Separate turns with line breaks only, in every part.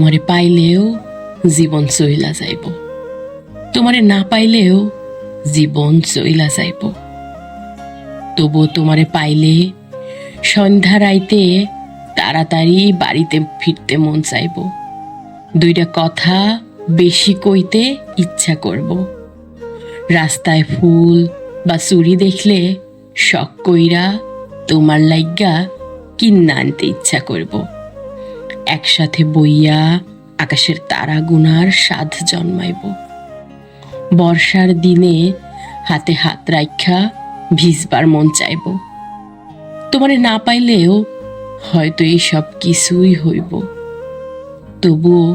তোমারে পাইলেও জীবন চইলা যাইব, তোমারে না পাইলেও জীবন চইলা যাইব। তবুও তোমারে পাইলে সন্ধ্যা রাইতে তাড়াতাড়ি বাড়িতে ফিরতে মন চাইব, দুইটা কথা বেশি কইতে ইচ্ছা করব। রাস্তায় ফুল বা চুড়ি দেখলে শখ কইরা তোমার লাইগা কিন্না আনতে ইচ্ছা করব। একসাথে বইয়া আকাশের তারা গুনার স্বাদ জন্মাইব। বর্ষার দিনে হাতে হাত রাইখা ভিজবার মন চাইব। তোমারে না পাইলেও হয়তো এই সব কিছুই হইব, তবুও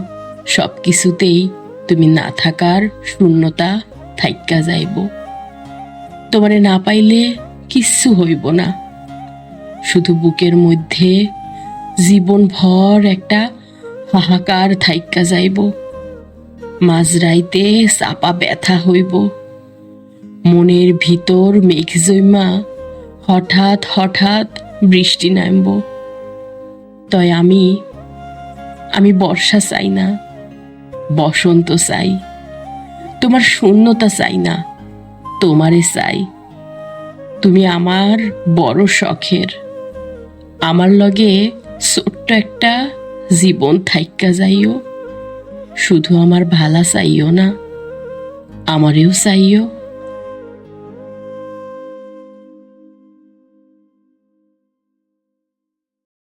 সব কিছুতেই তুমি না থাকার শূন্যতা থাইক্কা যাইব। তোমারে না পাইলে কিচ্ছু হইব না, শুধু বুকের মধ্যে জীবন ভর একটা হাহাকার থাইক্কা যাইব। মাঝরাইতে চাপা ব্যথা হইব, মনের ভিতর মেঘ জৈমা হঠাৎ হঠাৎ বৃষ্টি নামব। তয় আমি বর্ষা চাই না, বসন্ত চাই। তোমার শূন্যতা চাই না, তোমারে চাই। তুমি আমার বড় শখের, আমার লগে ছোট্ট একটা জীবন থাইক্কা যাইও। শুধু আমার ভালা চাইও না, আমারেও চাইও।